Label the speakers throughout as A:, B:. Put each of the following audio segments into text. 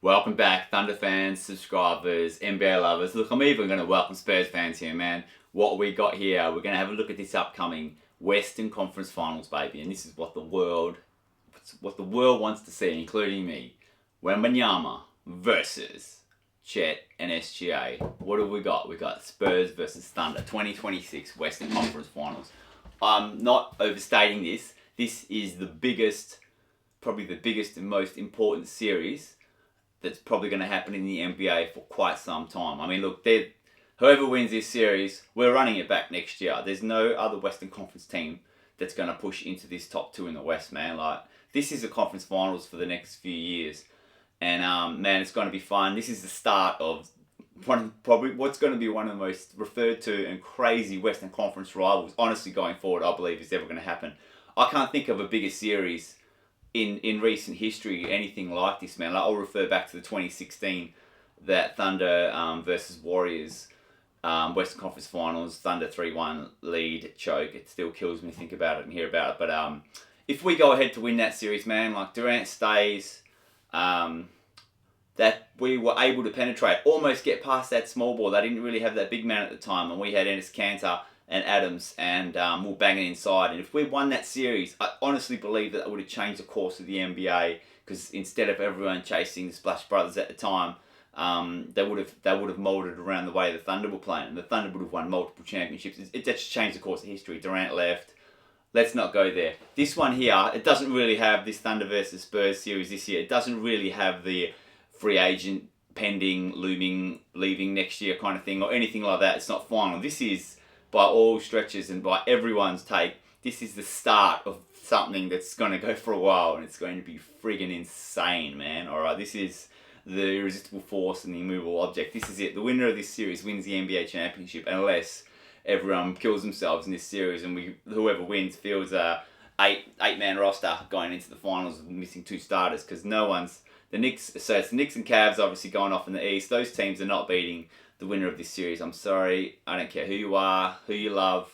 A: Welcome back, Thunder fans, subscribers, NBA lovers. Look, I'm even going to welcome Spurs fans here, man. What we got here, we're going to have a look at this upcoming Western Conference Finals, baby. And this is what the world wants to see, including me. Wembanyama versus Chet and SGA. What have we got? We got Spurs versus Thunder, 2026 Western Conference Finals. I'm not overstating this. This is probably the biggest and most important series that's probably going to happen in the NBA for quite some time. I mean, look, whoever wins this series, we're running it back next year. There's no other Western Conference team that's going to push into this top two in the West, man. Like, this is the conference finals for the next few years. And, man, it's going to be fun. This is the start of probably what's going to be one of the most referred to and crazy Western Conference rivals, honestly, going forward, I believe is ever going to happen. I can't think of a bigger series in recent history, anything like this, man. Like, I'll refer back to the 2016, that Thunder versus Warriors Western Conference Finals, Thunder 3-1 lead choke. It still kills me to think about it and hear about it. But if we go ahead to win that series, man, like Durant stays, that we were able to penetrate, almost get past that small ball. They didn't really have that big man at the time, and we had Enes Kanter and Adams, and we'll bang it inside. And if we won that series, I honestly believe that would have changed the course of the NBA, because instead of everyone chasing the Splash Brothers at the time, they would have molded around the way the Thunder were playing, and the Thunder would have won multiple championships. It just changed the course of history. Durant left. Let's not go there. This one here, it doesn't really have this Thunder versus Spurs series this year. It doesn't really have the free agent pending, looming, leaving next year kind of thing or anything like that. It's not final. This is, by all stretches and by everyone's take, this is the start of something that's going to go for a while, and it's going to be friggin' insane, man. Alright, this is the irresistible force and the immovable object. This is it. The winner of this series wins the NBA championship, unless everyone kills themselves in this series and whoever wins fields a eight-man roster going into the finals with missing two starters, because the Knicks and Cavs obviously going off in the East. Those teams are not beating the winner of this series. I'm sorry. I don't care who you are, who you love.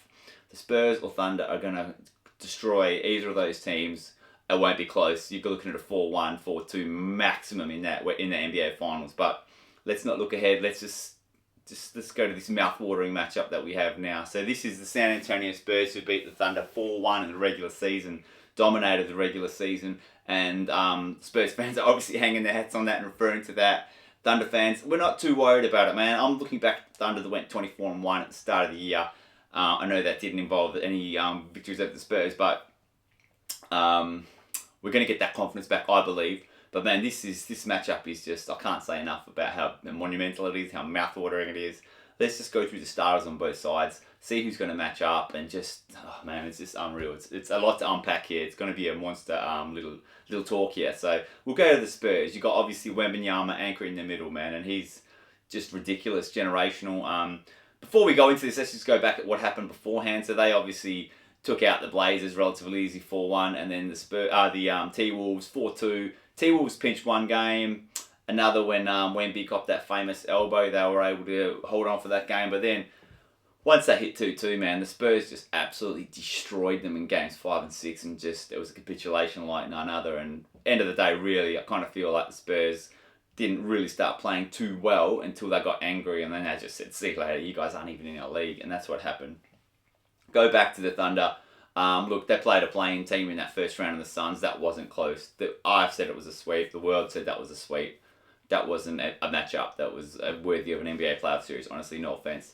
A: The Spurs or Thunder are going to destroy either of those teams. It won't be close. You're looking at a 4-1, 4-2 maximum in the NBA Finals. But let's not look ahead. Let's let's go to this mouth-watering matchup that we have now. So this is the San Antonio Spurs, who beat the Thunder 4-1 in the regular season, dominated the regular season, and Spurs fans are obviously hanging their hats on that and referring to that. Thunder fans, we're not too worried about it, man. I'm looking back at Thunder that went 24-1 at the start of the year. I know that didn't involve any victories over the Spurs, but we're going to get that confidence back, I believe. But man, this matchup is just, I can't say enough about how monumental it is, how mouth-watering it is. Let's just go through the starters on both sides, see who's going to match up, and just, oh man, it's just unreal. It's a lot to unpack here. It's going to be a monster little talk here. So we'll go to the Spurs. You've got obviously Wembanyama anchoring in the middle, man, and he's just ridiculous, generational. Before we go into this, let's just go back at what happened beforehand. So they obviously took out the Blazers relatively easy 4-1, and then the T-Wolves 4-2. T-Wolves pinched one game, another when Wemby got that famous elbow. They were able to hold on for that game, but then once they hit 2-2, man, the Spurs just absolutely destroyed them in games 5 and 6, and just, it was a capitulation like none other. And end of the day, really, I kind of feel like the Spurs didn't really start playing too well until they got angry, and then they just said, see you later, you guys aren't even in our league, and that's what happened. Go back to the Thunder. Look, they played a playing team in that first round of the Suns. That wasn't close. I've said it was a sweep. The world said that was a sweep. That wasn't a matchup that was worthy of an NBA playoff series, honestly, no offense.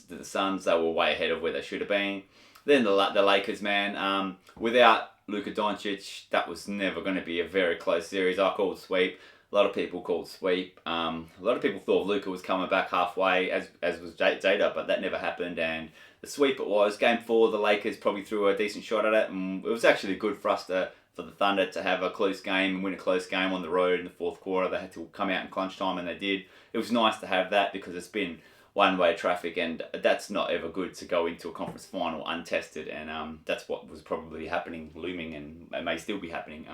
A: The Suns, they were way ahead of where they should have been. Then the Lakers, man, without Luka Doncic, that was never going to be a very close series. I called sweep. A lot of people called sweep. A lot of people thought Luka was coming back halfway, as was Jada, but that never happened, and the sweep it was. Game 4, the Lakers probably threw a decent shot at it, and it was actually good for the Thunder to have a close game and win a close game on the road in the fourth quarter. They had to come out in crunch time, and they did. It was nice to have that, because it's been one-way traffic, and that's not ever good to go into a conference final untested, and that's what was probably happening, looming, and it may still be happening.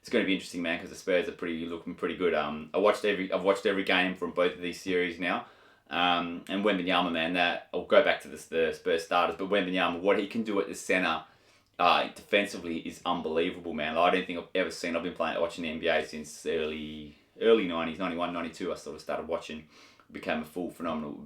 A: It's going to be interesting, man, because the Spurs are looking pretty good. I've watched every game from both of these series now. And Wembanyama, man, I'll go back to the Spurs starters, but Wembanyama, what he can do at the center defensively is unbelievable, man. I don't think I've ever seen. I've been watching the NBA since early early 90s, 91, 92, I sort of started watching. Became a full phenomenal,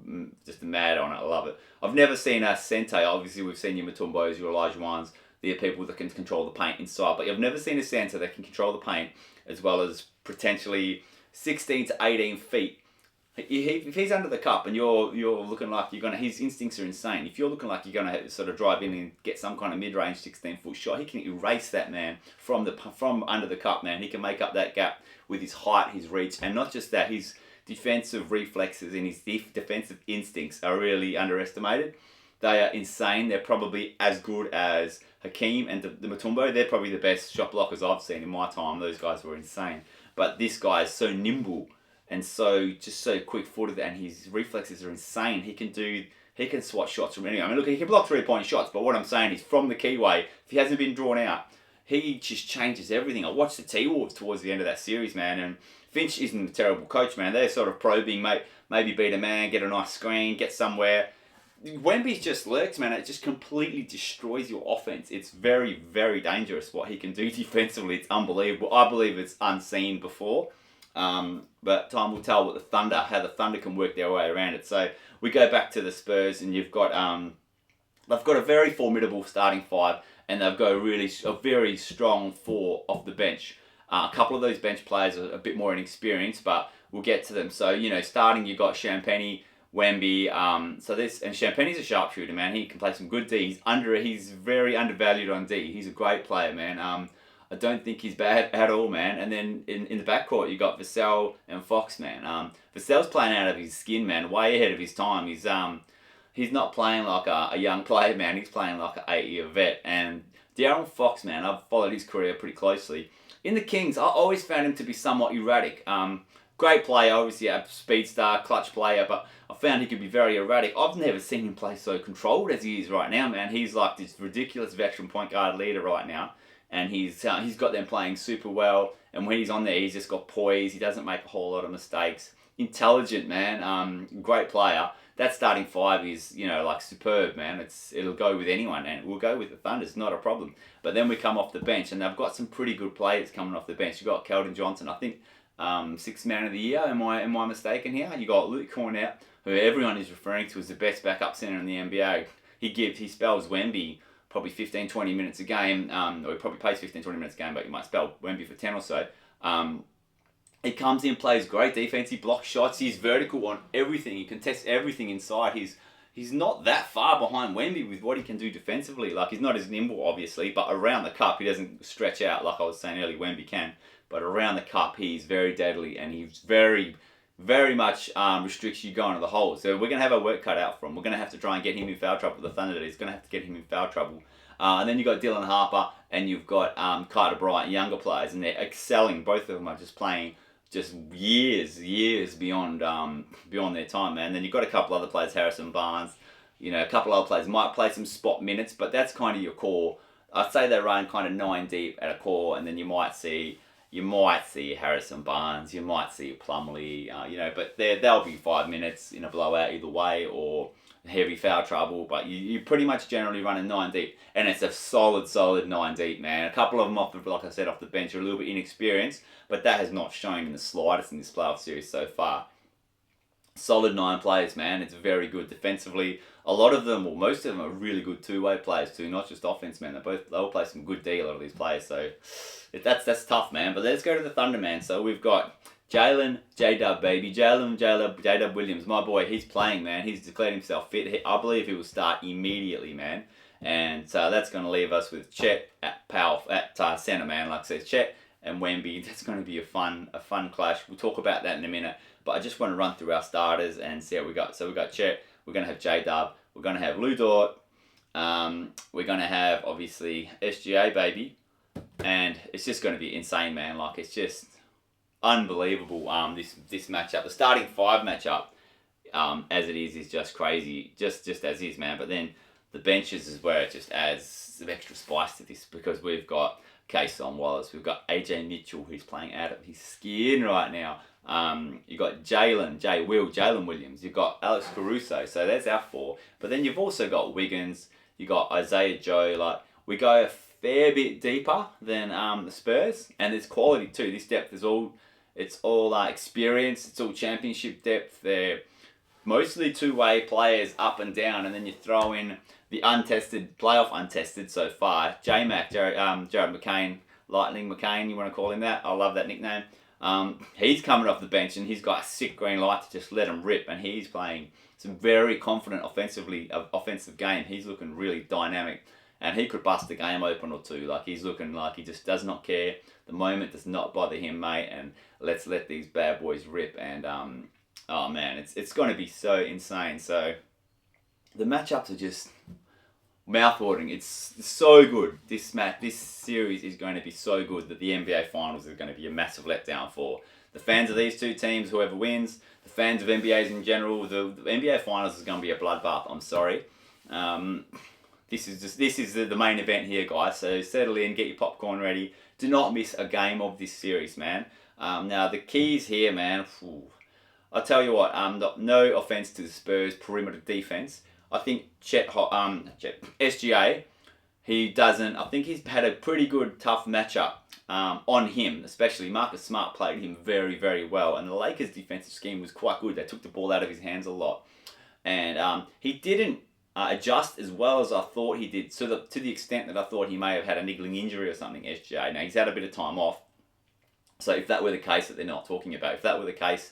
A: just mad on it. I love it. I've never seen a centre. Obviously, we've seen your Matumbos, your Elijah Wines. They're people that can control the paint inside. But you've never seen a centre that can control the paint as well as potentially 16 to 18 feet. If he's under the cup and you're looking like you're gonna, his instincts are insane. If you're looking like you're gonna sort of drive in and get some kind of mid-range 16-foot shot, he can erase that, man, from under the cup, man. He can make up that gap with his height, his reach, and not just that, his defensive reflexes and his defensive instincts are really underestimated. They are insane. They're probably as good as Hakeem and the Mutombo. They're probably the best shot blockers I've seen in my time. Those guys were insane. But this guy is so nimble and so quick-footed, and his reflexes are insane. He can swat shots from anywhere. I mean, look, he can block 3-point shots, but what I'm saying is from the keyway, if he hasn't been drawn out, he just changes everything. I watched the T-Wolves towards the end of that series, man, and Finch isn't a terrible coach, man. They're sort of probing, maybe beat a man, get a nice screen, get somewhere. Wemby's just lurks, man. It just completely destroys your offense. It's very, very dangerous what he can do defensively. It's unbelievable. I believe it's unseen before. But time will tell how the Thunder can work their way around it. So we go back to the Spurs, and you've got they've got a very formidable starting five, and they've got a very strong four off the bench. A couple of those bench players are a bit more inexperienced, but we'll get to them. So starting you've got Champagny, Wemby. And Champagny's a sharpshooter, man. He can play some good D. He's very undervalued on D. He's a great player, man. I don't think he's bad at all, man. And then in the backcourt, you got Vassell and Fox, man. Vassell's playing out of his skin, man. Way ahead of his time. He's not playing like a young player, man. He's playing like an 8-year vet. And De'Aaron Fox, man, I've followed his career pretty closely. In the Kings, I always found him to be somewhat erratic. Great player, obviously a speed star, clutch player, but I found he could be very erratic. I've never seen him play so controlled as he is right now, man. He's like this ridiculous veteran point guard leader right now. And he's got them playing super well. And when he's on there, he's just got poise. He doesn't make a whole lot of mistakes. Intelligent, man. Great player. That starting five is, like superb, man. It'll go with anyone, and we'll go with the Thunder. It's not a problem. But then we come off the bench, and they've got some pretty good players coming off the bench. You've got Keldon Johnson, I think, 6th man of the year. Am I mistaken here? You got Luke Cornett, who everyone is referring to as the best backup center in the NBA. He spells Wemby probably 15, 20 minutes a game, or he probably plays 15, 20 minutes a game, but you might spell Wemby for 10 or so. He comes in, plays great defense, he blocks shots, he's vertical on everything, he contests everything inside. He's not that far behind Wemby with what he can do defensively. Like, he's not as nimble, obviously, but around the cup, he doesn't stretch out like I was saying earlier, Wemby can. But around the cup, he's very deadly, and he's very, very much restricts you going to the hole. So we're going to have our work cut out for him. We're going to have to try and get him in foul trouble. The Thunder is going to have to get him in foul trouble. And then you've got Dylan Harper, and you've got Carter Bryant, younger players, and they're excelling. Both of them are just playing just years beyond their time, man. Then you've got a couple other players, Harrison Barnes, a couple other players might play some spot minutes, but that's kind of your core. I'd say they run kind of 9 deep at a core, and then you might see Harrison Barnes, you might see Plumlee, but they'll be 5 minutes in a blowout either way, or heavy foul trouble, but you pretty much generally run a 9 deep, and it's a solid 9 deep, man. A couple of them off the bench are a little bit inexperienced, but that has not shown in the slightest in this playoff series so far. Solid 9 players, man. It's very good defensively. A lot of them, or most of them, are really good two-way players too, not just offense, man. They all play some good D, a lot of these players, so that's tough, man. But let's go to the Thunder, man. So we've got Jalen, J-Dub, baby. J-Dub Williams, my boy, he's playing, man. He's declared himself fit. I believe he will start immediately, man. And so that's going to leave us with Chet at center, man. Like I said, Chet and Wemby. That's going to be a fun clash. We'll talk about that in a minute. But I just want to run through our starters and see how we got. So we've got Chet. We're going to have J-Dub. We're going to have Lou Dort. We're going to have, obviously, SGA, baby. And it's just going to be insane, man. Like, it's just unbelievable, this matchup. The starting 5 matchup, as it is just crazy. Just as is, man. But then the benches is where it just adds some extra spice to this, because we've got Kayson Wallace. We've got AJ Mitchell, who's playing out of his skin right now. You've got Jalen Williams. You've got Alex Caruso. So there's our 4. But then you've also got Wiggins. You've got Isaiah Joe. Like, we go a fair bit deeper than the Spurs. And there's quality too. This depth is all... It's all experience. It's all championship depth. They're mostly two-way players up and down, and then you throw in the playoff untested so far, J-Mac, Jared McCain, Lightning McCain, you want to call him that? I love that nickname. He's coming off the bench, and he's got a sick green light to just let him rip, and he's playing some very confident offensive game. He's looking really dynamic, and he could bust the game open or two. He's looking like he just does not care. The moment does not bother him, mate, and let's let these bad boys rip. And oh man, it's going to be so insane. So the matchups are just mouth-watering. It's so good. This series is going to be so good that the NBA Finals is going to be a massive letdown for the fans of these two teams, whoever wins, the fans of NBAs in general. The NBA Finals is going to be a bloodbath. I'm sorry. This is the main event here, guys. So settle in, get your popcorn ready. Do not miss a game of this series, man. Now the keys here, man. I'll tell you what. No offense to the Spurs perimeter defense. I think SGA, I think he's had a pretty good, tough matchup on him, especially Marcus Smart played him very, very well. And the Lakers' defensive scheme was quite good. They took the ball out of his hands a lot. And he didn't adjust as well as I thought he did, to the extent that I thought he may have had a niggling injury or something, SGA. Now, he's had a bit of time off. So if that were the case that they're not talking about, if that were the case,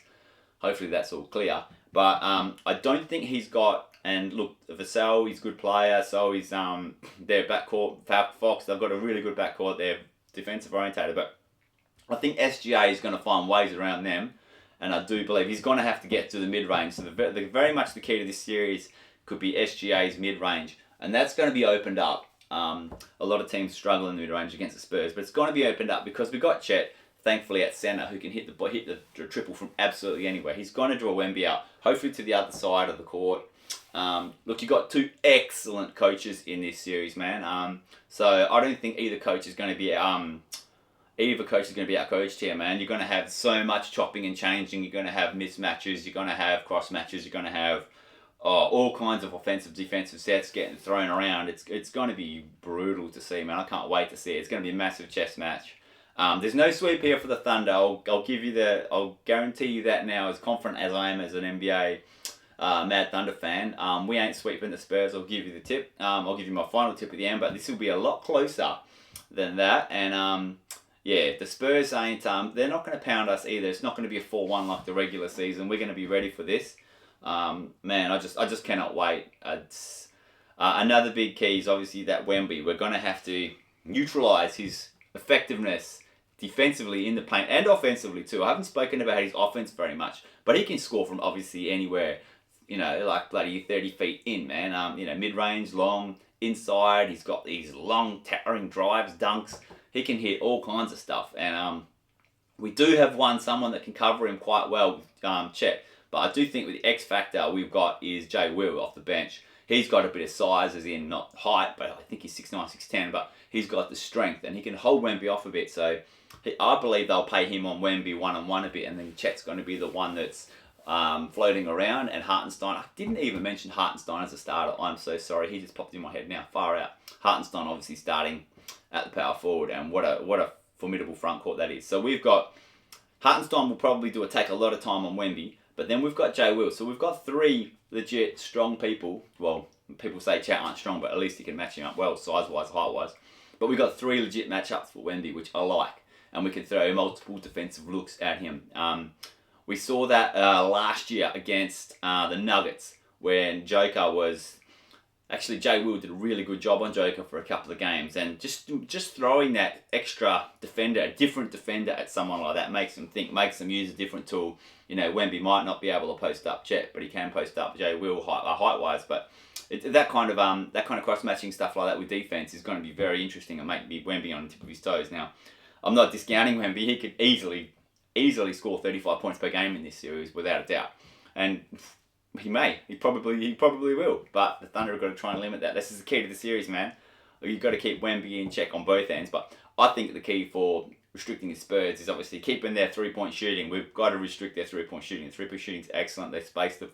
A: hopefully that's all clear. But I don't think he's got... And look, Vassell, he's a good player. So he's their backcourt, Fox. They've got a really good backcourt. They're defensive orientated, but I think SGA is going to find ways around them, and I do believe he's going to have to get to the mid range. So very much the key to this series could be SGA's mid range, and that's going to be opened up. A lot of teams struggle in the mid range against the Spurs, but it's going to be opened up because we've got Chet, thankfully, at centre, who can hit the triple from absolutely anywhere. He's going to draw Wemby out, hopefully to the other side of the court. Look, you've got two excellent coaches in this series, man. So I don't think either coach is going to be outcoached here, man. You're going to have so much chopping and changing. You're going to have mismatches. You're going to have cross matches. You're going to have all kinds of offensive, defensive sets getting thrown around. It's going to be brutal to see, man. I can't wait to see it. It's going to be a massive chess match. There's no sweep here for the Thunder. I'll guarantee you that now, as confident as I am as an NBA Mad Thunder fan. We ain't sweeping the Spurs. I'll give you the tip. I'll give you my final tip at the end, but this will be a lot closer than that. And the Spurs ain't. They're not going to pound us either. It's not going to be a 4-1 like the regular season. We're going to be ready for this. Man, I just cannot wait. Another big key is obviously that Wemby. We're going to have to neutralise his effectiveness defensively in the paint and offensively too. I haven't spoken about his offense very much, but he can score from obviously anywhere. Like bloody 30 feet in, man. Mid-range, long, inside. He's got these long, towering drives, dunks. He can hit all kinds of stuff. And we do have someone that can cover him quite well, Chet. But I do think with the X factor we've got is Jay Will off the bench. He's got a bit of size, as in not height, but I think he's 6'9", 6'10", but he's got the strength, and he can hold Wemby off a bit. So I believe they'll pay him on Wemby one-on-one a bit, and then Chet's going to be the one that's floating around. And Hartenstein, I didn't even mention Hartenstein as a starter. I'm so sorry. He just popped in my head now. Far out. Hartenstein obviously starting at the power forward, and what a formidable front court that is. So we've got Hartenstein will probably take a lot of time on Wemby, but then we've got Jay Will. So we've got three legit strong people. Well, people say Chet aren't strong, but at least he can match him up well, size-wise, height-wise. But we've got three legit matchups for Wemby, which I like, and we can throw multiple defensive looks at him. We saw that last year against the Nuggets when Joker was... Actually, Jay Will did a really good job on Joker for a couple of games, and just throwing that extra defender, a different defender at someone like that makes them think, makes them use a different tool. Wemby might not be able to post up Chet, but he can post up Jay Will height-wise. But that kind of cross-matching stuff like that with defense is going to be very interesting and make Wemby on the tip of his toes. Now, I'm not discounting Wemby. He could easily score 35 points per game in this series without a doubt, and he may. He probably will. But the Thunder have got to try and limit that. This is the key to the series, man. You've got to keep Wemby in check on both ends. But I think the key for restricting the Spurs is obviously keeping their three-point shooting. We've got to restrict their three-point shooting. Three-point shooting is excellent.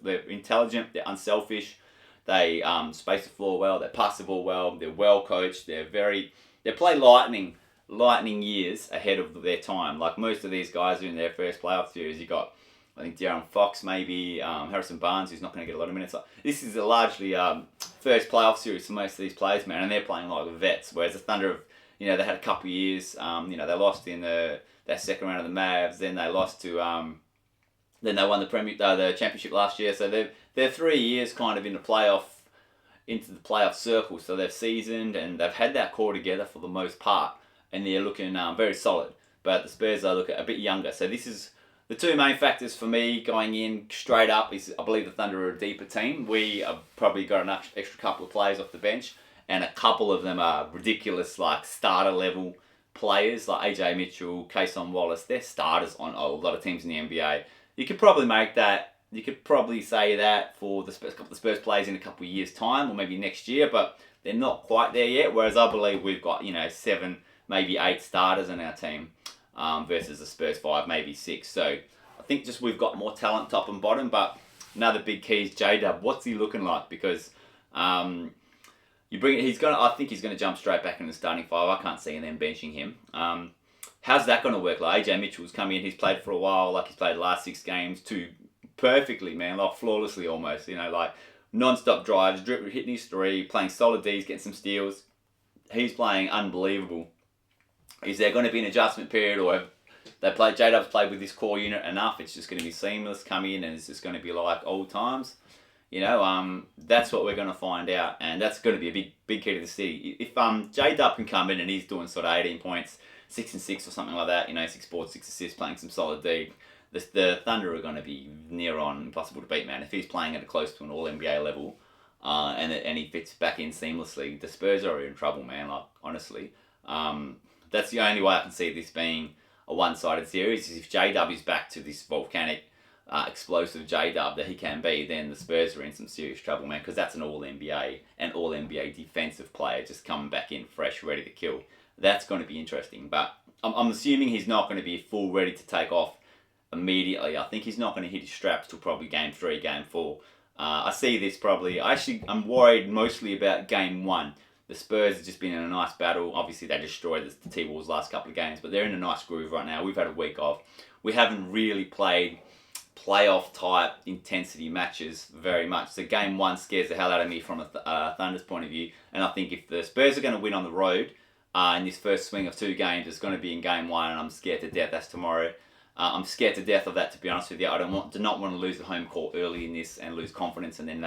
A: They're intelligent. They're unselfish. They space the floor well. They pass the ball well. They're well coached. They play lightning lightning years ahead of their time. Like most of these guys are in their first playoff series. You got, I think, De'Aaron Fox, maybe Harrison Barnes, who's not going to get a lot of minutes. Like, this is a largely first playoff series for most of these players, man, and they're playing like vets. Whereas the Thunder have, they had a couple of years. They lost in that second round of the Mavs. Then they lost to. Then they won the championship last year. So they're 3 years kind of into the playoff circle. So they've seasoned and they've had that core together for the most part, and they're looking very solid. But the Spurs are looking a bit younger. So this is the two main factors for me going in straight up. Is I believe the Thunder are a deeper team. We have probably got an extra couple of players off the bench, and a couple of them are ridiculous, like starter level players, like AJ Mitchell, Cason Wallace. They're starters on a lot of teams in the NBA. You could probably make that. You could probably say that for the Spurs players in a couple of years' time, or maybe next year, but they're not quite there yet. Whereas I believe we've got 7, maybe 8 starters in our team, versus the Spurs 5, maybe 6. So I think just we've got more talent top and bottom. But another big key is J-Dub. What's he looking like? Because I think he's gonna jump straight back in the starting 5. I can't see them benching him. How's that going to work? Like AJ Mitchell's come in, he's played for a while, like he's played the last 6 games perfectly, man, like flawlessly almost, like non-stop drives, hitting his 3, playing solid Ds, getting some steals. He's playing unbelievable. Is there going to be an adjustment period, or have J-Dub's played with this core unit enough? It's just going to be seamless, come in, and it's just going to be like old times. That's what we're going to find out, and that's going to be a big key to the city. If J-Dub can come in and he's doing sort of 18 points, 6 and 6 or something like that, 6 boards, 6 assists, playing some solid D, the Thunder are going to be near on impossible to beat, man. If he's playing at close to an All-NBA level, and he fits back in seamlessly, the Spurs are in trouble, man, like, honestly. That's the only way I can see this being a one-sided series, is if J-Dub is back to this volcanic, explosive J-Dub that he can be, then the Spurs are in some serious trouble, man, because that's an All-NBA defensive player just coming back in fresh, ready to kill. That's going to be interesting, but I'm assuming he's not going to be full ready to take off immediately. I think he's not going to hit his straps till probably Game 3, Game 4. I see this probably. I'm worried mostly about Game 1. The Spurs have just been in a nice battle. Obviously, they destroyed the T-Wolves last couple of games, but they're in a nice groove right now. We've had a week off. We haven't really played playoff type intensity matches very much. So Game 1 scares the hell out of me from a Thunder's point of view, and I think if the Spurs are going to win on the road, in this first swing of 2 games, it's going to be in Game 1, and I'm scared to death. That's tomorrow. I'm scared to death of that, to be honest with you. I do not want to lose the home court early in this and lose confidence, and then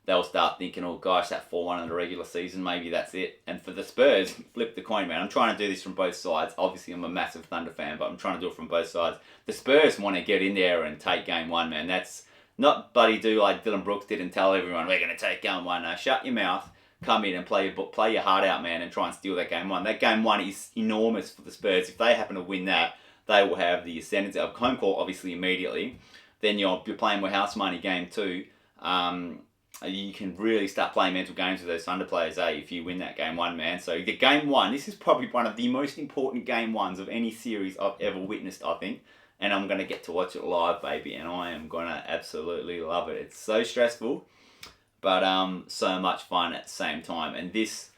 A: they'll start thinking, oh gosh, that 4-1 in the regular season, maybe that's it. And for the Spurs, flip the coin, man. I'm trying to do this from both sides. Obviously, I'm a massive Thunder fan, but I'm trying to do it from both sides. The Spurs want to get in there and take Game 1, man. That's not bloody do like Dylan Brooks did and tell everyone, we're going to take Game 1. No, shut your mouth. Come in and play your heart out, man, and try and steal that Game 1. That Game 1 is enormous for the Spurs. If they happen to win that, they will have the ascendancy of home court, obviously, immediately. Then you're playing with house money Game 2. You can really start playing mental games with those Thunder players, if you win that Game 1, man. So the Game 1, this is probably one of the most important Game 1s of any series I've ever witnessed, I think. And I'm going to get to watch it live, baby, and I am going to absolutely love it. It's so stressful, but so much fun at the same time. And this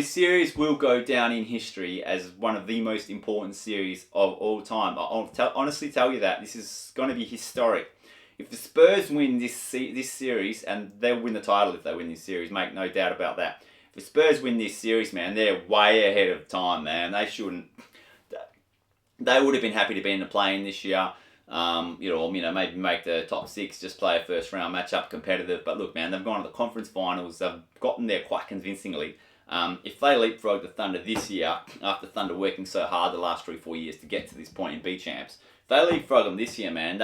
A: series will go down in history as one of the most important series of all time. I'll honestly tell you that. This is going to be historic. If the Spurs win this series, and they'll win the title if they win this series, make no doubt about that. If the Spurs win this series, man, they're way ahead of time, man. They shouldn't. They would have been happy to be in the play-in this year. Maybe make the top 6, just play a first round matchup, competitive. But look, man, they've gone to the conference finals. They've gotten there quite convincingly. If they leapfrog the Thunder this year, after Thunder working so hard the last 3-4 years to get to this point and be champs, if they leapfrog them this year, man,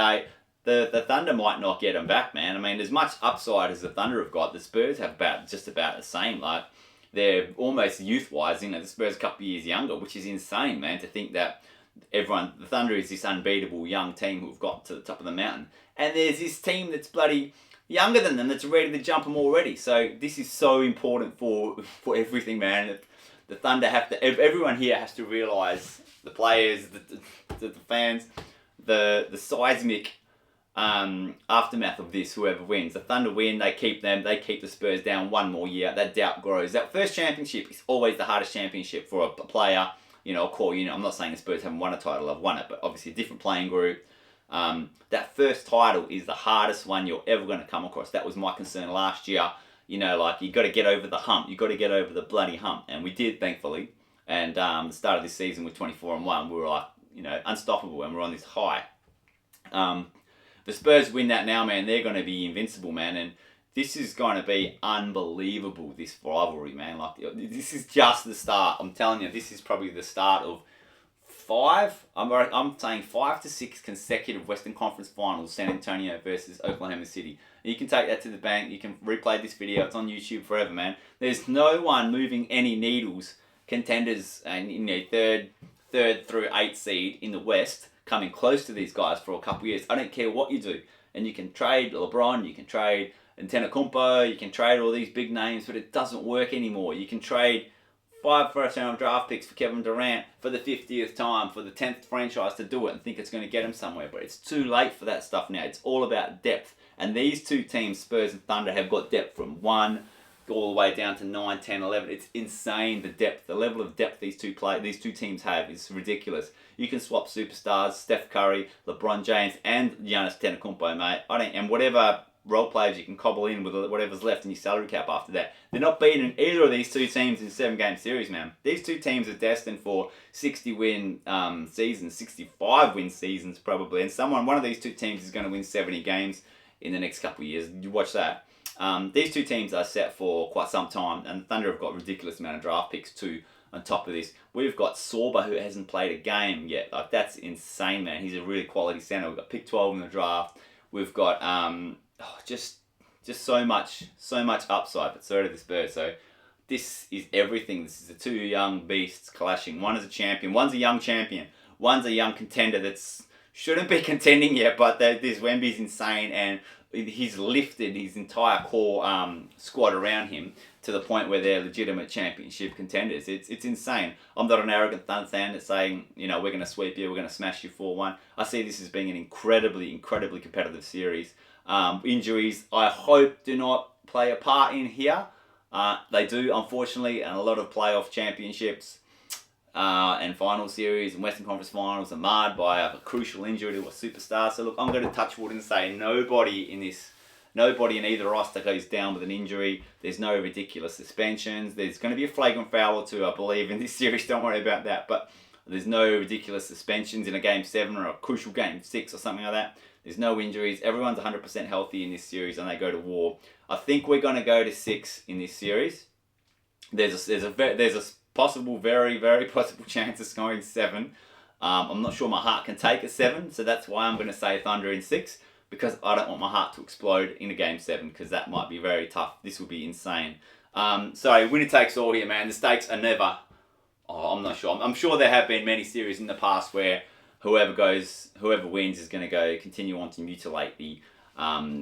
A: the Thunder might not get them back, man. I mean, as much upside as the Thunder have got, the Spurs have just about the same. Like, they're almost youth-wise, the Spurs a couple of years younger, which is insane, man, to think that the Thunder is this unbeatable young team who've got to the top of the mountain. And there's this team that's bloody younger than them that's ready to jump them already. So this is so important for everything, man. The Thunder everyone here has to realise, the players, the fans, the seismic aftermath of this, whoever wins. The Thunder win, they keep the Spurs down one more year. That doubt grows. That first championship is always the hardest championship for a player a core unit. I'm not saying the Spurs haven't won a title, I've won it, but obviously a different playing group. That first title is the hardest one you're ever going to come across. That was my concern last year. You got to get over the hump. You got to get over the bloody hump, and we did, thankfully. And the start of this season with 24-1, we were like, unstoppable, and we're on this high. The Spurs win that now, man. They're going to be invincible, man, and this is going to be unbelievable. This rivalry, man. Like, this is just the start. I'm telling you, this is probably the start of 5. I'm saying 5 to 6 consecutive Western Conference Finals. San Antonio versus Oklahoma City. You can take that to the bank. You can replay this video. It's on YouTube forever, man. There's no one moving any needles. Contenders and third through 8th seed in the West coming close to these guys for a couple of years. I don't care what you do, and you can trade LeBron, you can trade Antetokounmpo, you can trade all these big names, but it doesn't work anymore. You can trade 5 first-round draft picks for Kevin Durant for the 50th time, for the 10th franchise to do it, and think it's going to get him somewhere. But it's too late for that stuff now. It's all about depth. And these two teams, Spurs and Thunder, have got depth from 1 all the way down to 9, 10, 11. It's insane, the depth. The level of depth these two teams have is ridiculous. You can swap superstars, Steph Curry, LeBron James, and Giannis Antetokounmpo, mate. And whatever role players you can cobble in with whatever's left in your salary cap after that. They're not beating either of these two teams in 7-game series, man. These two teams are destined for 60-win seasons, 65-win seasons probably. And one of these two teams is going to win 70 games in the next couple of years. You watch that. These two teams are set for quite some time, and the Thunder have got a ridiculous amount of draft picks too. On top of this, we've got Sorba, who hasn't played a game yet. Like, that's insane, man. He's a really quality center. We've got pick 12 in the draft. We've got just so much upside, but so do the Spurs. So this is everything. This is the two young beasts clashing. One is a champion. One's a young champion. One's a young contender that's shouldn't be contending yet, but this Wemby's insane, and he's lifted his entire core squad around him to the point where they're legitimate championship contenders. It's insane. I'm not an arrogant Thunder fan that's saying, we're going to sweep you, we're going to smash you 4-1. I see this as being an incredibly competitive series. Injuries, I hope, do not play a part in here. They do, unfortunately, and a lot of playoff championships and final series and Western Conference Finals are marred by a crucial injury to a superstar. So look, I'm going to touch wood and say nobody in either roster goes down with an injury. There's no ridiculous suspensions. There's going to be a flagrant foul or two, I believe, in this series. Don't worry about that. But there's no ridiculous suspensions in a Game 7 or a crucial Game 6 or something like that. There's no injuries. Everyone's 100% healthy in this series, and they go to war. I think we're going to go to 6 in this series. There's a possible, very, very possible chance of scoring 7. I'm not sure my heart can take a 7, so that's why I'm going to say Thunder in 6, because I don't want my heart to explode in a Game 7, because that might be very tough. This would be insane. So winner takes all here, man. The stakes are never... I'm not sure. I'm sure there have been many series in the past where whoever wins is going to continue on to mutilate the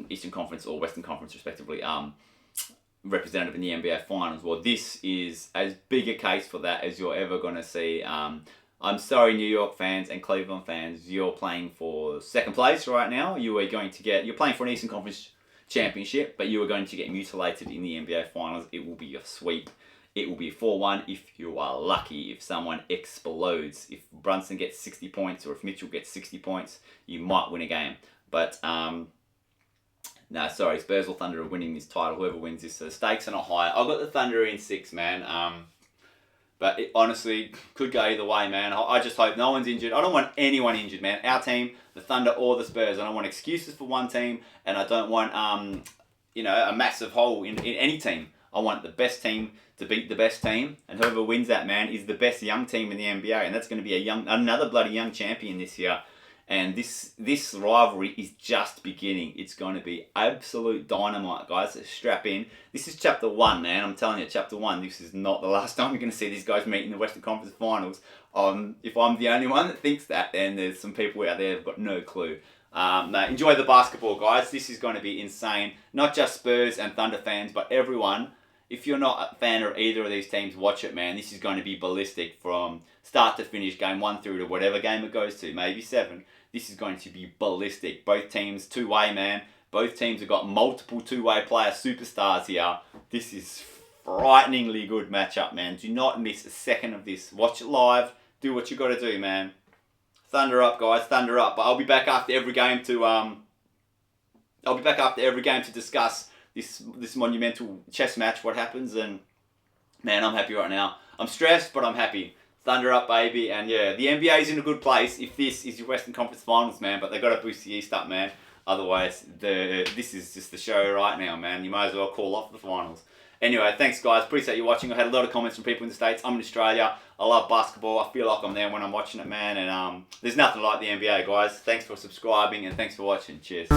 A: Eastern Conference or Western Conference, respectively, representative in the NBA Finals. Well, this is as big a case for that as you're ever going to see. I'm sorry, New York fans and Cleveland fans, you're playing for second place right now. You're playing for an Eastern Conference championship, but you are going to get mutilated in the NBA Finals. It will be a sweep. It will be 4-1 if you are lucky. If someone explodes, if Brunson gets 60 points or if Mitchell gets 60 points, you might win a game. But no, sorry, Spurs or Thunder are winning this title. Whoever wins this, so the stakes are not high. I've got the Thunder in 6, man. But it honestly could go either way, man. I just hope no one's injured. I don't want anyone injured, man. Our team, the Thunder or the Spurs. I don't want excuses for one team, and I don't want a massive hole in any team. I want the best team to beat the best team, and whoever wins that, man, is the best young team in the NBA, and that's going to be another bloody young champion this year. And this rivalry is just beginning. It's going to be absolute dynamite, guys. So strap in. This is chapter 1, man. I'm telling you, chapter 1. This is not the last time you're going to see these guys meet in the Western Conference Finals. If I'm the only one that thinks that, then there's some people out there who've got no clue. Enjoy the basketball, guys. This is going to be insane. Not just Spurs and Thunder fans, but everyone. If you're not a fan of either of these teams, watch it, man. This is going to be ballistic from start to finish, game 1 through to whatever game it goes to, maybe 7. This is going to be ballistic. Both teams, two-way, man. Both teams have got multiple two-way player superstars here. This is frighteningly good matchup, man. Do not miss a second of this. Watch it live. do what you got to do, man. Thunder up, guys. Thunder up. But I'll be back after every game to discuss this monumental chess match. What happens? And man, I'm happy right now. I'm stressed, but I'm happy. Thunder up, baby. And yeah, the NBA's in a good place if this is your Western Conference Finals, man. But they got to boost the East up, man. Otherwise, this is just the show right now, man. You might as well call off the finals. Anyway, thanks, guys. Appreciate you watching. I had a lot of comments from people in the States. I'm in Australia. I love basketball. I feel like I'm there when I'm watching it, man. And there's nothing like the NBA, guys. Thanks for subscribing and thanks for watching. Cheers.